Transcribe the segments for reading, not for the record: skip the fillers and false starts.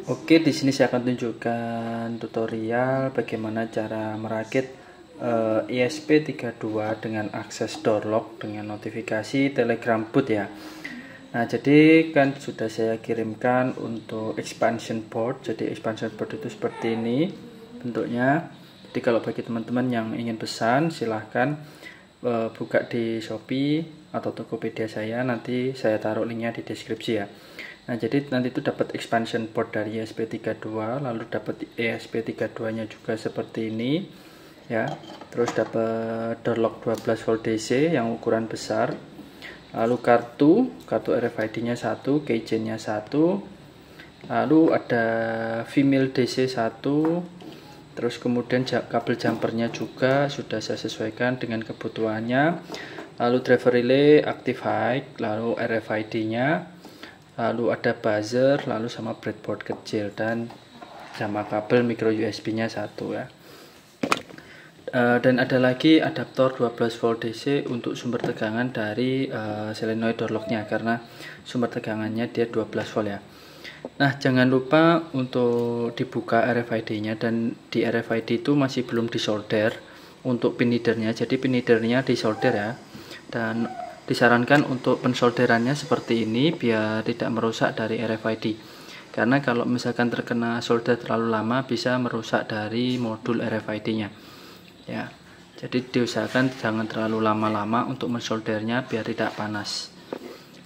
Oke, di sini saya akan tunjukkan tutorial bagaimana cara merakit ESP32 dengan akses door lock dengan notifikasi Telegram boot ya. Nah, jadi kan sudah saya kirimkan untuk expansion board. Jadi expansion board itu seperti ini bentuknya. Jadi kalau bagi teman-teman yang ingin pesan, silahkan buka di Shopee atau Tokopedia saya. Nanti saya taruh linknya di deskripsi ya. Nah, jadi nanti itu dapat expansion board dari ESP32, lalu dapat ESP32 nya juga seperti ini ya. Terus dapat door lock 12 volt DC yang ukuran besar. Lalu kartu RFID nya 1, keychain nya 1. Lalu ada female DC 1. Terus kemudian kabel jumpernya juga sudah saya sesuaikan dengan kebutuhannya. Lalu driver relay active high, lalu RFID nya, lalu ada buzzer, lalu sama breadboard kecil, dan sama kabel micro USB nya 1 ya. Dan ada lagi adaptor 12 volt DC untuk sumber tegangan dari solenoid door lock-nya, karena sumber tegangannya dia 12 volt ya. Nah, jangan lupa untuk dibuka RFID-nya, dan di RFID itu masih belum disolder untuk pin leader-nya. Jadi pin leader-nya disolder ya. Dan disarankan untuk pensolderannya seperti ini biar tidak merusak dari RFID. Karena kalau misalkan terkena solder terlalu lama bisa merusak dari modul RFID-nya. Ya. Jadi diusahakan jangan terlalu lama-lama untuk mensoldernya biar tidak panas.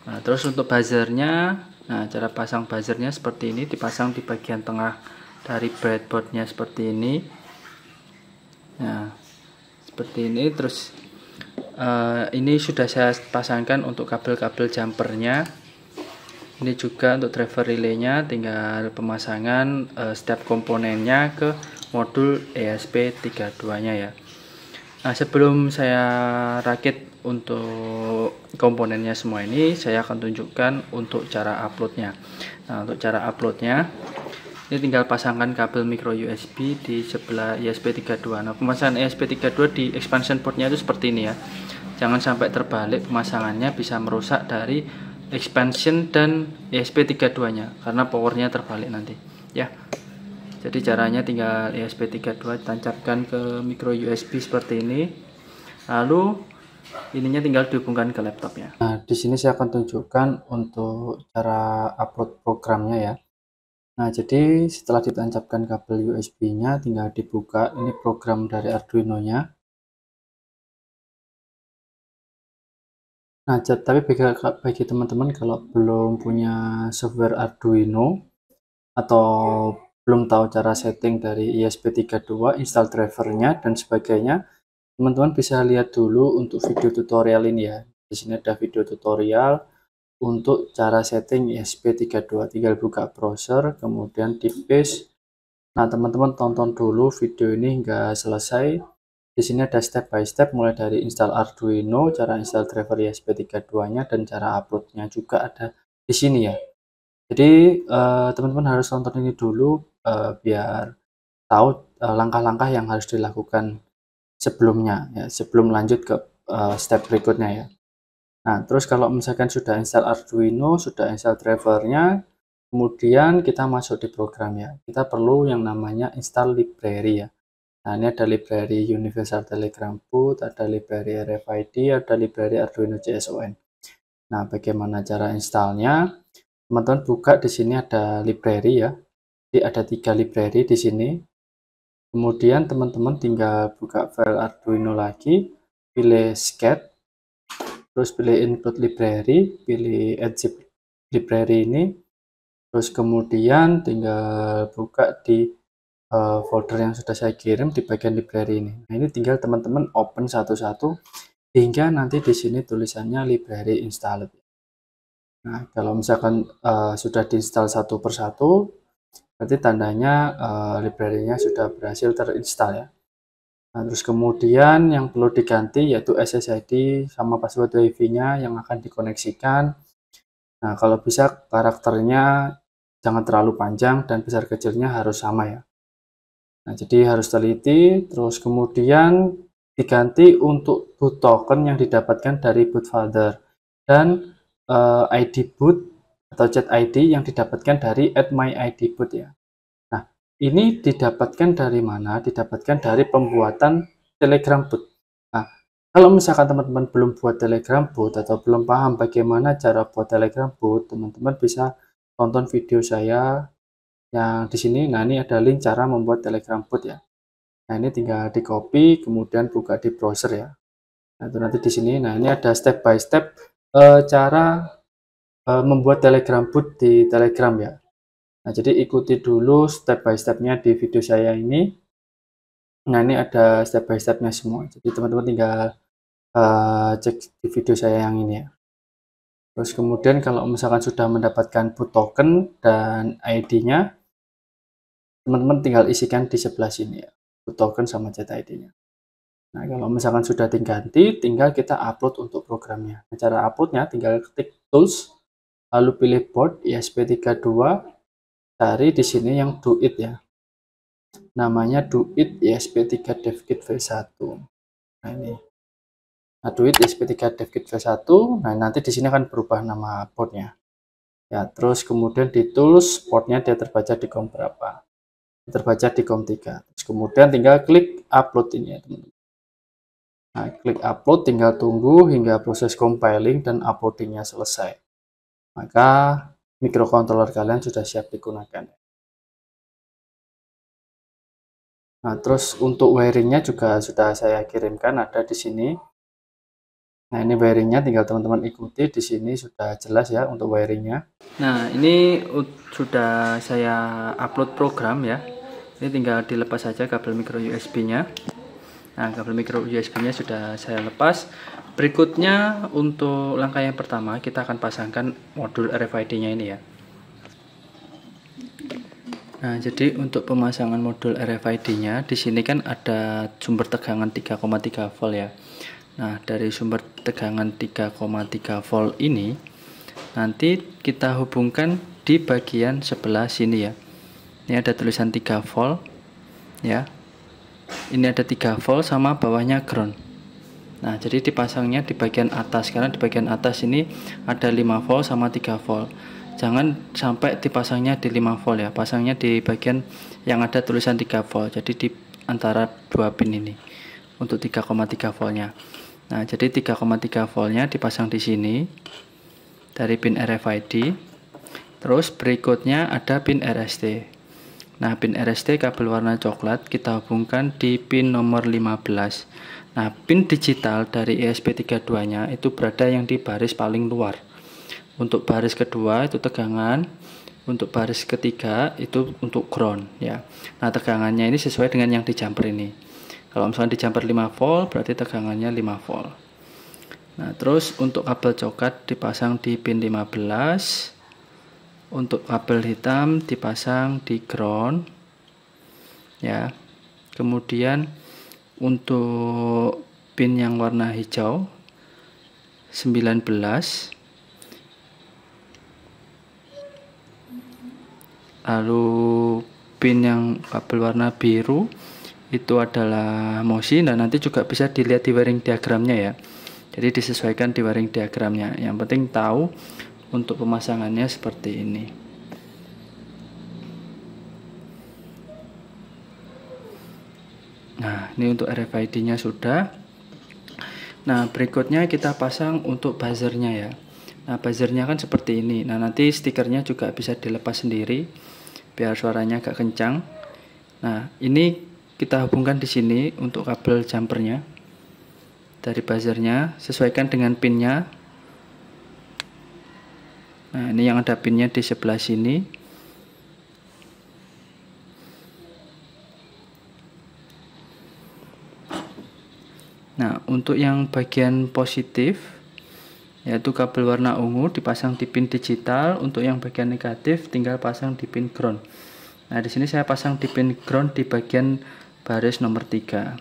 Nah, terus untuk buzzernya, nah cara pasang buzzernya seperti ini, dipasang di bagian tengah dari breadboardnya seperti ini. Nah, seperti ini. Terus ini sudah saya pasangkan untuk kabel-kabel jumpernya. Ini juga untuk driver relaynya, tinggal pemasangan setiap komponennya ke modul ESP32 nya ya. Nah, sebelum saya rakit untuk komponennya semua ini, saya akan tunjukkan untuk cara uploadnya. Nah, untuk cara uploadnya, ini tinggal pasangkan kabel micro USB di sebelah ESP32. Nah, pemasangan ESP32 di expansion portnya itu seperti ini ya. Jangan sampai terbalik pemasangannya, bisa merusak dari expansion dan ESP32 nya karena powernya terbalik nanti ya. Jadi caranya tinggal ESP32 ditancapkan ke micro USB seperti ini, lalu ininya tinggal dihubungkan ke laptopnya. Nah, di sini saya akan tunjukkan untuk cara upload programnya ya. Nah, jadi setelah ditancapkan kabel USB-nya, tinggal dibuka ini program dari Arduino-nya. Nah, tapi bagi teman-teman kalau belum punya software Arduino atau belum tahu cara setting dari ESP32, install drivernya dan sebagainya, teman-teman bisa lihat dulu untuk video tutorial ini ya. Di sini ada video tutorial untuk cara setting ESP32. Tinggal buka browser, kemudian di paste. Nah, teman-teman tonton dulu video ini hingga selesai. Di sini ada step by step mulai dari install Arduino, cara install driver ESP32-nya, dan cara uploadnya juga ada di sini ya. Jadi teman-teman harus tonton ini dulu biar tahu langkah-langkah yang harus dilakukan sebelumnya ya, sebelum lanjut ke step berikutnya ya. Nah, terus kalau misalkan sudah install Arduino, sudah install drivernya, kemudian kita masuk di program ya. Kita perlu yang namanya install library ya. Nah, ini ada library Universal Telegram Boot, ada library RFID, ada library Arduino JSON. Nah, bagaimana cara installnya? Teman-teman buka di sini ada library ya. Jadi ada 3 library di sini. Kemudian teman-teman tinggal buka file Arduino lagi, pilih scat, terus pilih include library, pilih add zip library ini, terus kemudian tinggal buka di folder yang sudah saya kirim di bagian library ini. Nah, ini tinggal teman-teman open satu-satu hingga nanti di sini tulisannya library installed. Nah, kalau misalkan sudah diinstal satu persatu, berarti tandanya library-nya sudah berhasil terinstall ya. Nah, terus kemudian yang perlu diganti yaitu SSID sama password WiFi-nya yang akan dikoneksikan. Nah, kalau bisa karakternya jangan terlalu panjang dan besar kecilnya harus sama ya. Nah, jadi harus teliti, terus kemudian diganti untuk boot token yang didapatkan dari boot folder dan ID boot atau chat ID yang didapatkan dari @myIDBot ya. Nah, ini didapatkan dari mana? Didapatkan dari pembuatan Telegram bot. Nah, kalau misalkan teman-teman belum buat Telegram bot atau belum paham bagaimana cara buat Telegram bot, teman-teman bisa tonton video saya yang di sini. Nah, ini ada link cara membuat Telegram bot ya. Nah, ini tinggal di copy, kemudian buka di browser ya. Nah, itu nanti di sini. Nah, ini ada step by step cara membuat Telegram bot di Telegram ya. Nah, jadi ikuti dulu step by stepnya di video saya ini. Nah, ini ada step by stepnya semua. Jadi teman-teman tinggal cek di video saya yang ini ya. Terus kemudian kalau misalkan sudah mendapatkan boot token dan ID-nya, teman-teman tinggal isikan di sebelah sini ya. Boot token sama chat ID-nya. Nah, kalau misalkan sudah diganti, tinggal kita upload untuk programnya. Nah, cara uploadnya tinggal ketik tools, lalu pilih board ESP32, cari di sini yang do it ya. Namanya do it ESP3 DevKit V1. Nah, ini. Nah, do it ESP3 DevKit V1. Nah, nanti di sini akan berubah nama boardnya. Ya, terus kemudian di tools portnya dia terbaca di COM berapa. Terbaca di COM 3. Terus kemudian tinggal klik upload ini ya, teman-teman. Nah, klik upload, tinggal tunggu hingga proses compiling dan uploadingnya selesai. Maka microcontroller kalian sudah siap digunakan. Nah, terus untuk wiringnya juga sudah saya kirimkan, ada di sini. Nah, ini wiringnya tinggal teman-teman ikuti, di sini sudah jelas ya untuk wiringnya. Nah, ini sudah saya upload program ya. Ini tinggal dilepas saja kabel micro USB-nya. Nah, kabel micro USB-nya sudah saya lepas. Berikutnya untuk langkah yang pertama kita akan pasangkan modul RFID-nya ini ya. Nah, jadi untuk pemasangan modul RFID-nya di sini kan ada sumber tegangan 3,3 volt ya. Nah, dari sumber tegangan 3,3 volt ini nanti kita hubungkan di bagian sebelah sini ya. Ini ada tulisan 3 volt ya. Ini ada 3 volt sama bawahnya ground. Nah, jadi dipasangnya di bagian atas, karena di bagian atas ini ada 5 volt sama 3 volt. Jangan sampai dipasangnya di 5 volt ya, pasangnya di bagian yang ada tulisan 3 volt. Jadi di antara dua pin ini untuk 3,3 voltnya. Nah, jadi 3,3 voltnya dipasang di sini dari pin RFID. Terus berikutnya ada pin RST. Nah, pin RST kabel warna coklat kita hubungkan di pin nomor 15. Nah, pin digital dari ESP32-nya itu berada yang di baris paling luar. Untuk baris kedua itu tegangan, untuk baris ketiga itu untuk ground ya. Nah, tegangannya ini sesuai dengan yang di jumper ini. Kalau misalnya di jumper 5 volt berarti tegangannya 5 volt. Nah, terus untuk kabel coklat dipasang di pin 15. Untuk kabel hitam dipasang di ground ya. Kemudian untuk pin yang warna hijau 19, lalu pin yang kabel warna biru itu adalah mosi. Dan nanti juga bisa dilihat di wiring diagramnya ya. Jadi disesuaikan di wiring diagramnya. Yang penting tahu untuk pemasangannya seperti ini. Nah, ini untuk RFID-nya sudah. Nah, berikutnya kita pasang untuk buzzernya ya. Nah, buzzernya kan seperti ini. Nah, nanti stikernya juga bisa dilepas sendiri biar suaranya agak kencang. Nah, ini kita hubungkan di sini untuk kabel jumpernya. Dari buzzernya sesuaikan dengan pinnya. Nah, ini yang ada pinnya di sebelah sini. Nah, untuk yang bagian positif yaitu kabel warna ungu dipasang di pin digital. Untuk yang bagian negatif tinggal pasang di pin ground. Nah, di sini saya pasang di pin ground di bagian baris nomor 3.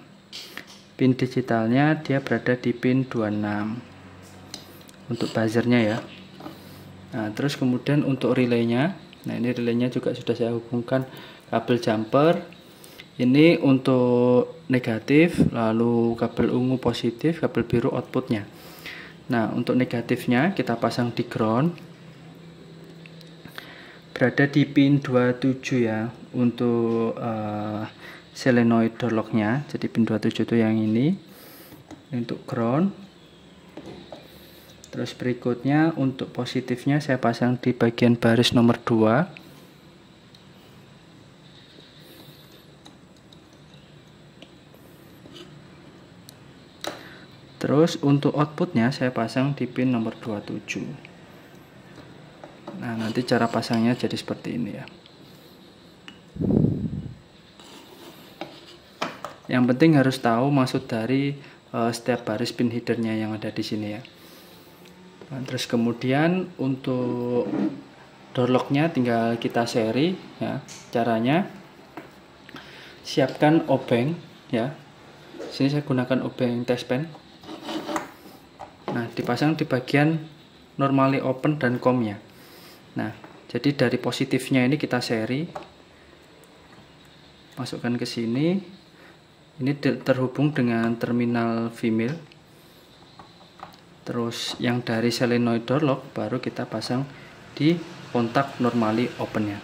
Pin digitalnya dia berada di pin 26 untuk buzzernya ya. Nah, terus kemudian untuk relaynya, nah ini relaynya juga sudah saya hubungkan kabel jumper. Ini untuk negatif, lalu kabel ungu positif, kabel biru outputnya. Nah, untuk negatifnya kita pasang di ground. berada di pin 27 ya untuk solenoid door lock-nya. Jadi pin 27 itu yang ini untuk ground. Terus berikutnya untuk positifnya saya pasang di bagian baris nomor 2. Terus untuk outputnya saya pasang di pin nomor 27. Nah, nanti cara pasangnya jadi seperti ini ya. Yang penting harus tahu maksud dari setiap baris pin headernya yang ada di sini ya. Nah, terus kemudian untuk door lock-nya tinggal kita seri ya. Caranya siapkan obeng ya. Sini saya gunakan obeng test pen. Nah, dipasang di bagian normally open dan com-nya. Nah, jadi dari positifnya ini kita seri. Masukkan ke sini. Ini terhubung dengan terminal female. Terus yang dari solenoid door lock baru kita pasang di kontak normally opennya.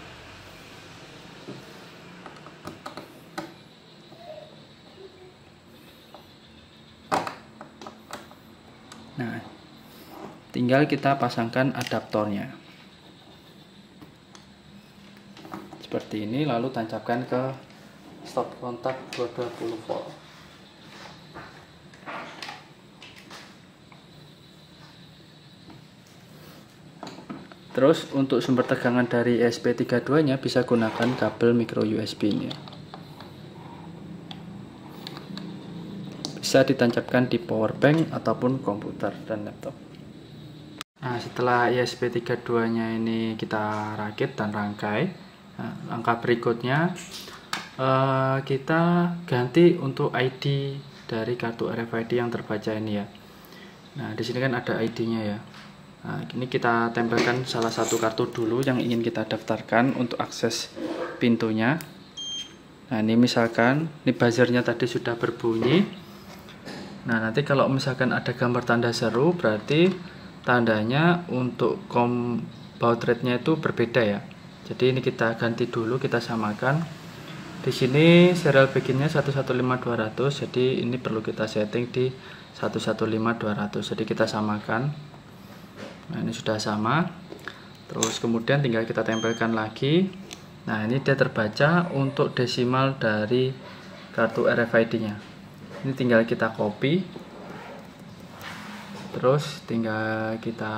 Nah, tinggal kita pasangkan adaptornya seperti ini, lalu tancapkan ke stop kontak 220 volt. Terus untuk sumber tegangan dari ESP32 nya bisa gunakan kabel micro USB nya. Bisa ditancapkan di power bank ataupun komputer dan laptop. Nah, setelah ESP32 nya ini kita rakit dan rangkai, nah, langkah berikutnya kita ganti untuk ID dari kartu RFID yang terbaca ini ya. Nah, di sini kan ada ID-nya ya. Nah, ini kita tempelkan salah satu kartu dulu yang ingin kita daftarkan untuk akses pintunya. Nah, ini misalkan ini buzzernya tadi sudah berbunyi. Nah, nanti kalau misalkan ada gambar tanda seru, berarti tandanya untuk COM baud rate-nya itu berbeda ya. Jadi ini kita ganti dulu, kita samakan. Di sini serial begin-nya 115200, jadi ini perlu kita setting di 115200. Jadi kita samakan. Nah, ini sudah sama. Terus kemudian tinggal kita tempelkan lagi. Nah, ini dia terbaca untuk desimal dari kartu RFID-nya. Ini tinggal kita copy. Terus tinggal kita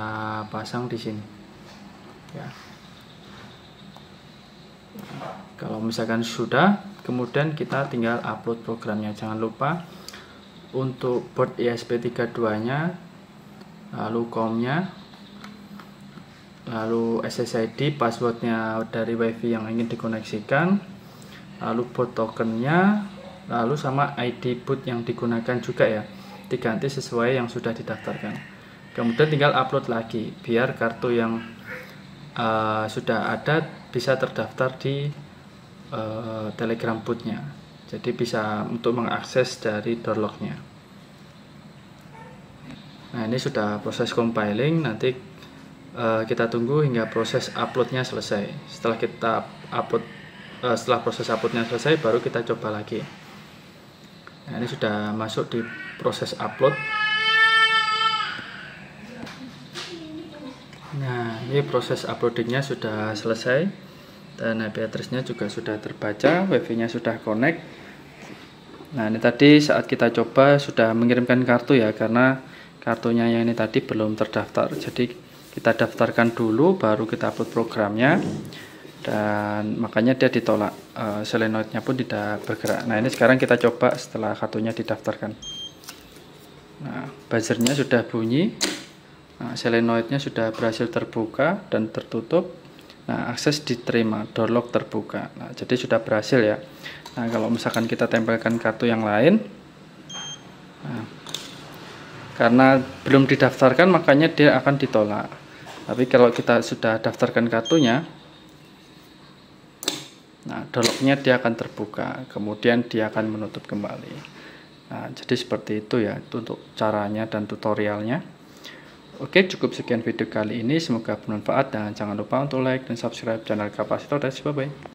pasang di sini. Ya. Kalau misalkan sudah, kemudian kita tinggal upload programnya. Jangan lupa untuk board ESP32-nya, lalu COM-nya, lalu SSID, passwordnya dari WiFi yang ingin dikoneksikan, lalu boot tokennya, lalu sama ID boot yang digunakan juga ya, diganti sesuai yang sudah didaftarkan. Kemudian tinggal upload lagi biar kartu yang sudah ada bisa terdaftar di Telegram bootnya, jadi bisa untuk mengakses dari door lock-nya. Nah, ini sudah proses compiling, nanti kita tunggu hingga proses uploadnya selesai. Setelah kita upload, setelah proses uploadnya selesai, baru kita coba lagi. Nah, ini sudah masuk di proses upload. Nah, ini proses uploadingnya sudah selesai dan IP address-nya juga sudah terbaca, WiFi-nya sudah connect. Nah, ini tadi saat kita coba sudah mengirimkan kartu ya, karena kartunya yang ini tadi belum terdaftar. Jadi kita daftarkan dulu baru kita upload programnya, dan makanya dia ditolak, solenoidnya pun tidak bergerak. Nah, ini sekarang kita coba setelah kartunya didaftarkan. Nah, buzzernya sudah bunyi, nah, solenoidnya sudah berhasil terbuka dan tertutup. Nah, akses diterima, door lock terbuka. Nah, jadi sudah berhasil ya. Nah, kalau misalkan kita tempelkan kartu yang lain, nah, karena belum didaftarkan makanya dia akan ditolak. Tapi kalau kita sudah daftarkan kartunya, nah, door lock-nya dia akan terbuka, kemudian dia akan menutup kembali. Nah, jadi seperti itu ya, itu untuk caranya dan tutorialnya. Oke, cukup sekian video kali ini, semoga bermanfaat dan jangan lupa untuk like dan subscribe channel Kapasitores. Bye bye.